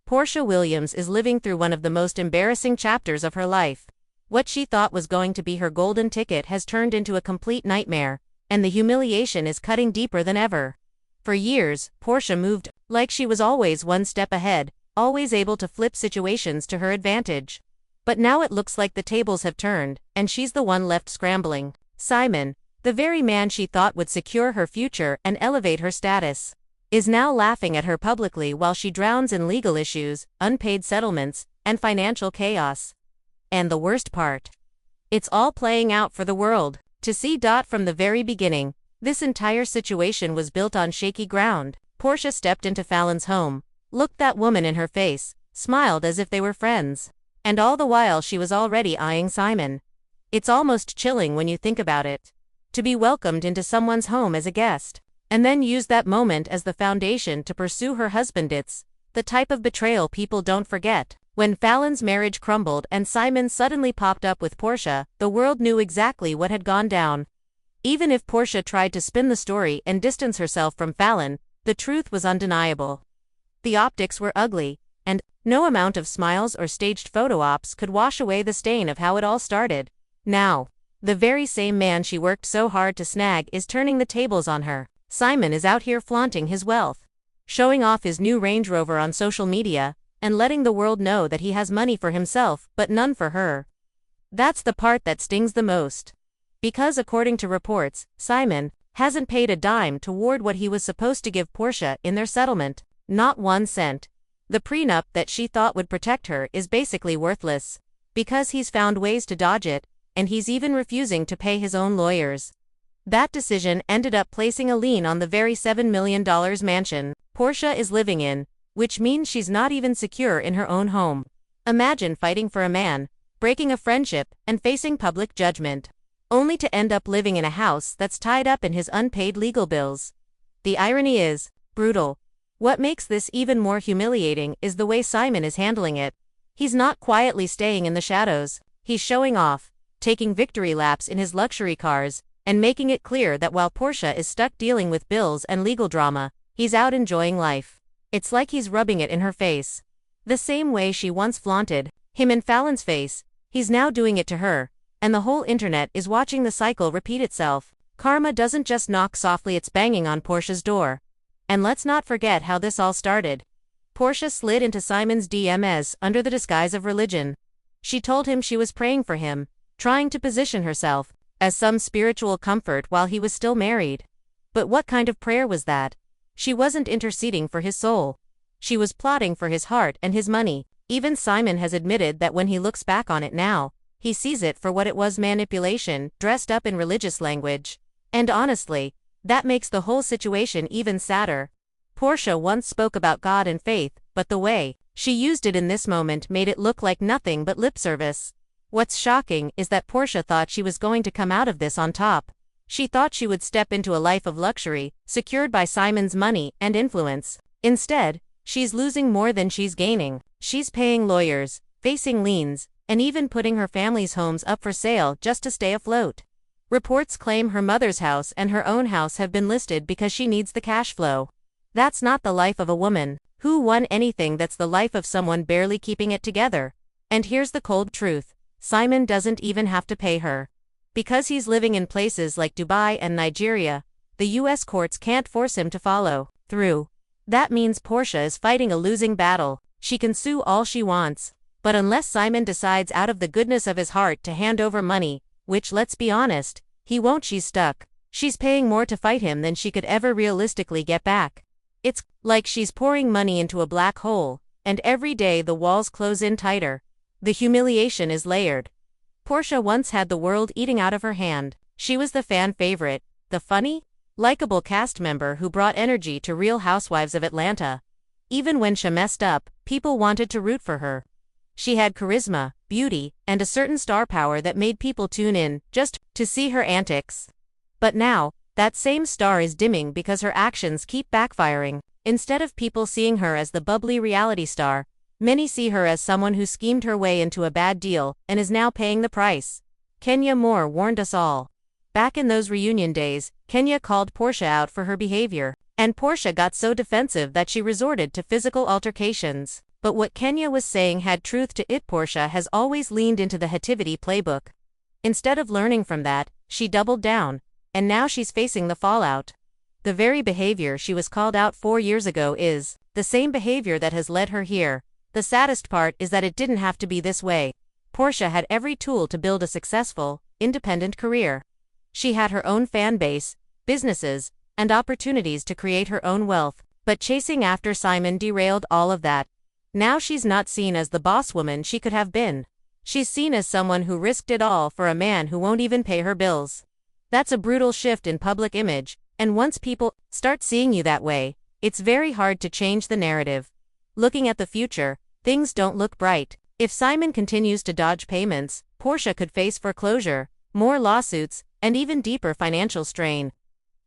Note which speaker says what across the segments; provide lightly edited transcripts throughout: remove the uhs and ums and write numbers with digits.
Speaker 1: Porsha Williams is living through one of the most embarrassing chapters of her life. What she thought was going to be her golden ticket has turned into a complete nightmare, and the humiliation is cutting deeper than ever. For years, Porsha moved like she was always one step ahead, always able to flip situations to her advantage. But now it looks like the tables have turned, and she's the one left scrambling. Simon, the very man she thought would secure her future and elevate her status, is now laughing at her publicly while she drowns in legal issues, unpaid settlements, and financial chaos. And the worst part? It's all playing out for the world to see. From the very beginning, this entire situation was built on shaky ground. Porsha stepped into Fallon's home, looked that woman in her face, smiled as if they were friends. And all the while she was already eyeing Simon. It's almost chilling when you think about it. To be welcomed into someone's home as a guest, and then use that moment as the foundation to pursue her husband. It's the type of betrayal people don't forget. When Fallon's marriage crumbled and Simon suddenly popped up with Porsha, the world knew exactly what had gone down. Even if Porsha tried to spin the story and distance herself from Fallon, the truth was undeniable. The optics were ugly, and no amount of smiles or staged photo ops could wash away the stain of how it all started. Now, the very same man she worked so hard to snag is turning the tables on her. Simon is out here flaunting his wealth, showing off his new Range Rover on social media, and letting the world know that he has money for himself but none for her. That's the part that stings the most. Because according to reports, Simon hasn't paid a dime toward what he was supposed to give Porsha in their settlement. Not 1 cent. The prenup that she thought would protect her is basically worthless, because he's found ways to dodge it, and he's even refusing to pay his own lawyers. That decision ended up placing a lien on the very $7 million mansion Porsha is living in, which means she's not even secure in her own home. Imagine fighting for a man, breaking a friendship, and facing public judgment, only to end up living in a house that's tied up in his unpaid legal bills. The irony is brutal. What makes this even more humiliating is the way Simon is handling it. He's not quietly staying in the shadows. He's showing off, taking victory laps in his luxury cars, and making it clear that while Porsha is stuck dealing with bills and legal drama, he's out enjoying life. It's like he's rubbing it in her face. The same way she once flaunted him in Fallon's face, he's now doing it to her, and the whole internet is watching the cycle repeat itself. Karma doesn't just knock softly, it's banging on Porsha's door. And let's not forget how this all started. Porsha slid into Simon's DMs under the disguise of religion. She told him she was praying for him, trying to position herself as some spiritual comfort while he was still married. But what kind of prayer was that? She wasn't interceding for his soul. She was plotting for his heart and his money. Even Simon has admitted that when he looks back on it now, he sees it for what it was: manipulation, dressed up in religious language. And honestly, that makes the whole situation even sadder. Porsha once spoke about God and faith, but the way she used it in this moment made it look like nothing but lip service. What's shocking is that Porsha thought she was going to come out of this on top. She thought she would step into a life of luxury, secured by Simon's money and influence. Instead, she's losing more than she's gaining. She's paying lawyers, facing liens, and even putting her family's homes up for sale just to stay afloat. Reports claim her mother's house and her own house have been listed because she needs the cash flow. That's not the life of a woman who won anything. That's the life of someone barely keeping it together. And here's the cold truth: Simon doesn't even have to pay her. Because he's living in places like Dubai and Nigeria, the US courts can't force him to follow through. That means Porsha is fighting a losing battle. She can sue all she wants, but unless Simon decides out of the goodness of his heart to hand over money, which, let's be honest, he won't, she's stuck. She's paying more to fight him than she could ever realistically get back. It's like she's pouring money into a black hole, and every day the walls close in tighter. The humiliation is layered. Porsha once had the world eating out of her hand. She was the fan favorite, the funny, likable cast member who brought energy to Real Housewives of Atlanta. Even when she messed up, people wanted to root for her. She had charisma, beauty, and a certain star power that made people tune in just to see her antics. But now, that same star is dimming because her actions keep backfiring. Instead of people seeing her as the bubbly reality star, many see her as someone who schemed her way into a bad deal and is now paying the price. Kenya Moore warned us all. Back in those reunion days, Kenya called Porsha out for her behavior, and Porsha got so defensive that she resorted to physical altercations. But what Kenya was saying had truth to it. Porsha has always leaned into the HUTIVITIE playbook. Instead of learning from that, she doubled down, and now she's facing the fallout. The very behavior she was called out 4 years ago is the same behavior that has led her here. The saddest part is that it didn't have to be this way. Porsha had every tool to build a successful, independent career. She had her own fan base, businesses, and opportunities to create her own wealth, but chasing after Simon derailed all of that. Now she's not seen as the boss woman she could have been. She's seen as someone who risked it all for a man who won't even pay her bills. That's a brutal shift in public image, and once people start seeing you that way, it's very hard to change the narrative. Looking at the future, things don't look bright. If Simon continues to dodge payments, Porsha could face foreclosure, more lawsuits, and even deeper financial strain.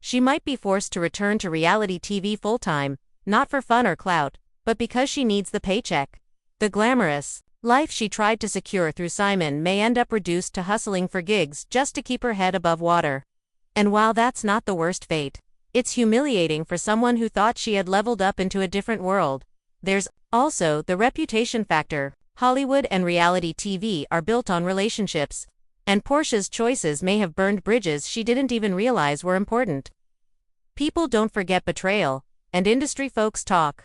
Speaker 1: She might be forced to return to reality TV full-time, not for fun or clout, but because she needs the paycheck. The glamorous life she tried to secure through Simon may end up reduced to hustling for gigs just to keep her head above water. And while that's not the worst fate, it's humiliating for someone who thought she had leveled up into a different world. There's also the reputation factor. Hollywood and reality TV are built on relationships, and Porsha's choices may have burned bridges she didn't even realize were important. People don't forget betrayal, and industry folks talk.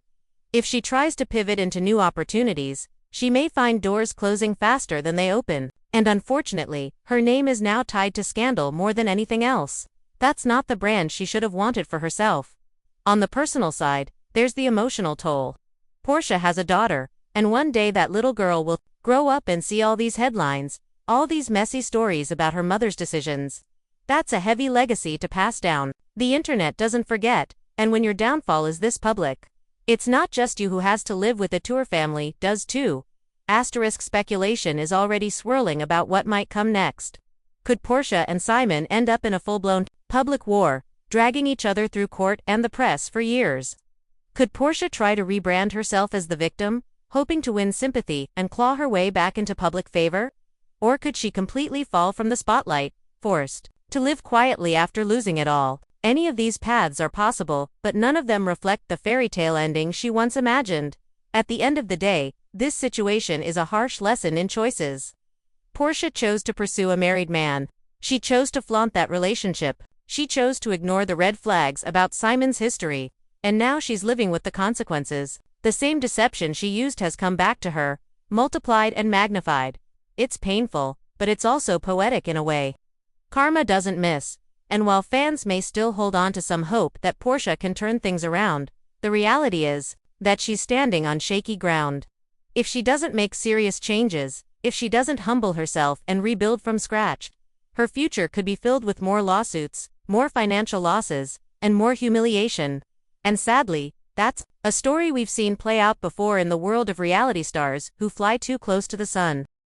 Speaker 1: If she tries to pivot into new opportunities, she may find doors closing faster than they open, and unfortunately, her name is now tied to scandal more than anything else. That's not the brand she should have wanted for herself. On the personal side, there's the emotional toll. Porsha has a daughter, and one day that little girl will grow up and see all these headlines, all these messy stories about her mother's decisions. That's a heavy legacy to pass down. The internet doesn't forget, and when your downfall is this public, it's not just you who has to live with it, your family does too. Speculation is already swirling about what might come next. Could Porsha and Simon end up in a full-blown public war, dragging each other through court and the press for years? Could Porsha try to rebrand herself as the victim, hoping to win sympathy and claw her way back into public favor? Or could she completely fall from the spotlight, forced to live quietly after losing it all? Any of these paths are possible, but none of them reflect the fairy tale ending she once imagined. At the end of the day, this situation is a harsh lesson in choices. Porsha chose to pursue a married man. She chose to flaunt that relationship. She chose to ignore the red flags about Simon's history. And now she's living with the consequences. The same deception she used has come back to her, multiplied and magnified. It's painful, but it's also poetic in a way. Karma doesn't miss. And while fans may still hold on to some hope that Porsha can turn things around, the reality is that she's standing on shaky ground. If she doesn't make serious changes, if she doesn't humble herself and rebuild from scratch, her future could be filled with more lawsuits, more financial losses, and more humiliation. And sadly, that's a story we've seen play out before in the world of reality stars who fly too close to the sun.